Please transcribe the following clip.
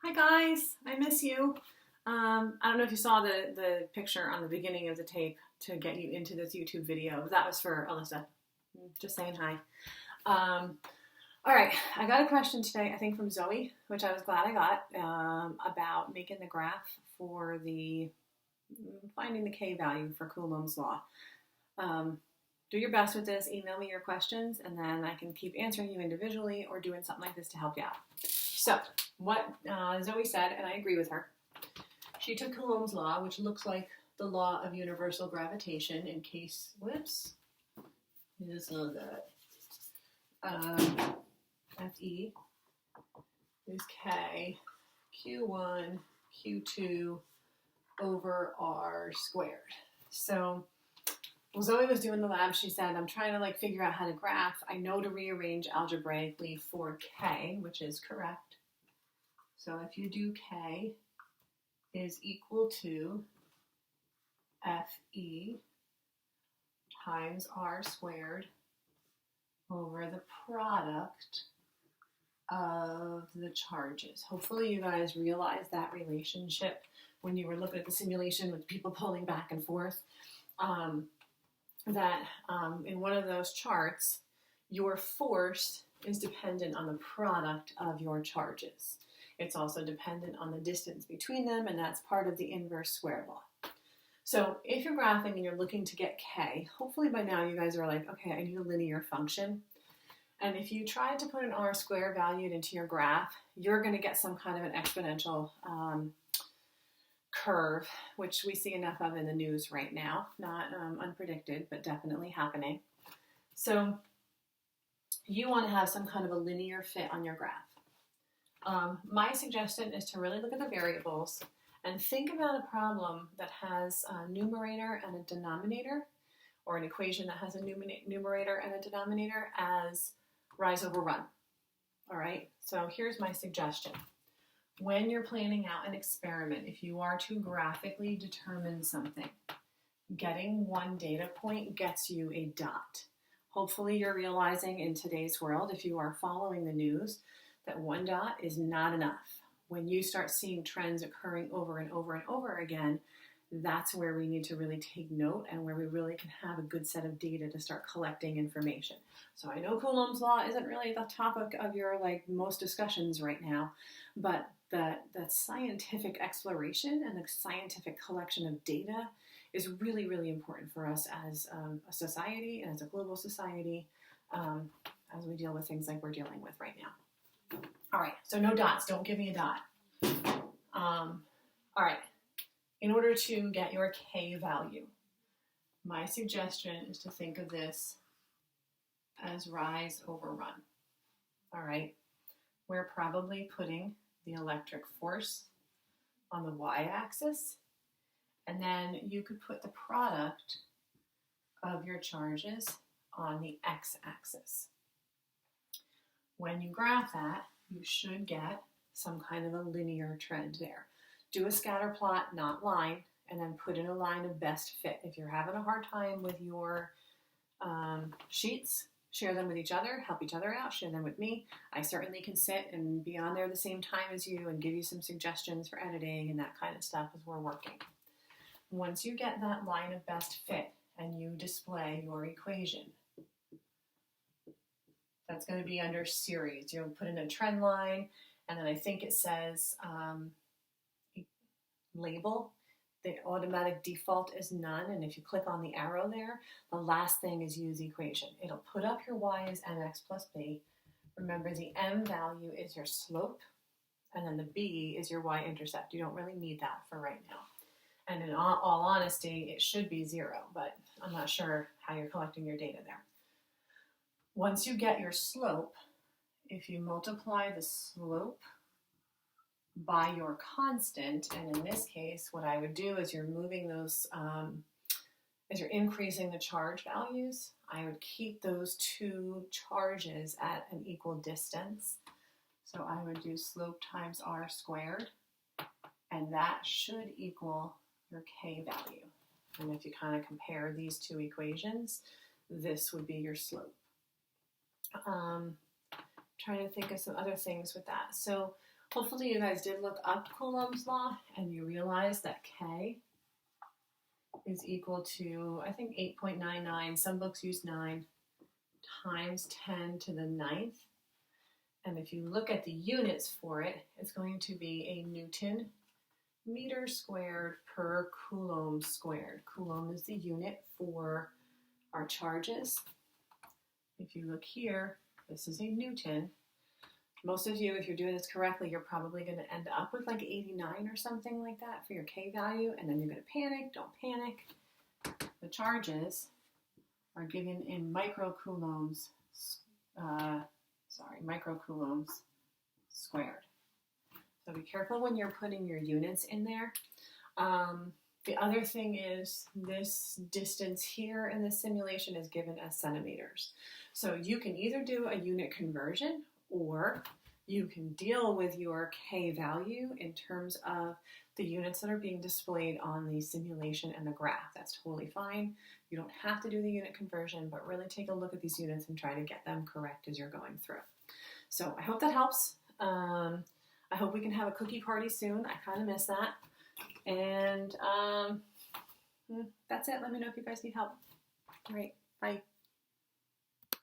Hi guys, I miss you. I don't know if you saw the picture on the beginning of the tape to get you into this YouTube video. That was for Alyssa. Just saying hi. Um, all right, I got a question today, I think from Zoe, which I was glad I got, about making the graph for the finding the K value for Coulomb's law. Um, do your best with this. Email me your questions, and then I can keep answering you individually or doing something like this to help you out. So, what Zoe said, and I agree with her, she took Coulomb's law, which looks like the law of universal gravitation in case, whoops, is not that. Fe is K, Q1, Q2 over R squared. So, well, Zoe was doing the lab. She said, I'm trying to figure out how to graph. I know to rearrange algebraically for K, which is correct. So if you do K is equal to Fe times R squared over the product of the charges. Hopefully you guys realize that relationship when you were looking at the simulation with people pulling back and forth. In one of those charts, your force is dependent on the product of your charges. It's also dependent on the distance between them, and that's part of the inverse square law. So if you're graphing and you're looking to get K, hopefully by now you guys are like, okay, I need a linear function. And if you try to put an R square valued into your graph, you're going to get some kind of an exponential curve, which we see enough of in the news right now. Not unpredicted, but definitely happening. So you want to have some kind of a linear fit on your graph. My suggestion is to really look at the variables and think about a problem that has a numerator and a denominator, or an equation that has a numerator and a denominator as rise over run. All right, so here's my suggestion. When you're planning out an experiment, if you are to graphically determine something, getting one data point gets you a dot. Hopefully you're realizing in today's world, if you are following the news, that one dot is not enough. When you start seeing trends occurring over and over and over again, that's where we need to really take note and where we really can have a good set of data to start collecting information. So I know Coulomb's law isn't really the topic of your most discussions right now, but that scientific exploration and the scientific collection of data is really, really important for us as a society and as a global society as we deal with things like we're dealing with right now. All right, so no dots. Don't give me a dot. All right. In order to get your K value, my suggestion is to think of this as rise over run. All right, we're probably putting the electric force on the y-axis, and then you could put the product of your charges on the x-axis. When you graph that, you should get some kind of a linear trend there. Do a scatter plot, not line, and then put in a line of best fit. If you're having a hard time with your sheets, share them with each other, help each other out, share them with me. I certainly can sit and be on there the same time as you and give you some suggestions for editing and that kind of stuff as we're working. Once you get that line of best fit and you display your equation, that's going to be under series. You'll put in a trend line, and then I think it says label. The automatic default is none, and if you click on the arrow there, the last thing is use equation. It'll put up your y as mx plus b. Remember, the m value is your slope, and then the b is your y-intercept. You don't really need that for right now. And in all honesty, it should be 0, but I'm not sure how you're collecting your data there. Once you get your slope, if you multiply the slope by your constant, and in this case, what I would do is you're moving those, as you're increasing the charge values, I would keep those two charges at an equal distance. So I would do slope times r squared, and that should equal your K value. And if you kind of compare these two equations, this would be your slope. Trying to think of some other things with that. So Hopefully you guys did look up Coulomb's law and you realized that K is equal to, I think, 8.99. Some books use 9 times 10 to the 9th. And if you look at the units for it, it's going to be a Newton meter squared per Coulomb squared. Coulomb is the unit for our charges. If you look here, this is a Newton. Most of you, if you're doing this correctly, you're probably going to end up with like 89 or something like that for your K value, and then you're going to panic. Don't panic. The charges are given in microcoulombs, microcoulombs squared. So be careful when you're putting your units in there. The other thing is this distance here in this simulation is given as centimeters. So you can either do a unit conversion or you can deal with your K value in terms of the units that are being displayed on the simulation and the graph. That's totally fine. You don't have to do the unit conversion, but really take a look at these units and try to get them correct as you're going through. So I hope that helps. I hope we can have a cookie party soon. I kind of miss that. And that's it. Let me know if you guys need help. All right. Bye.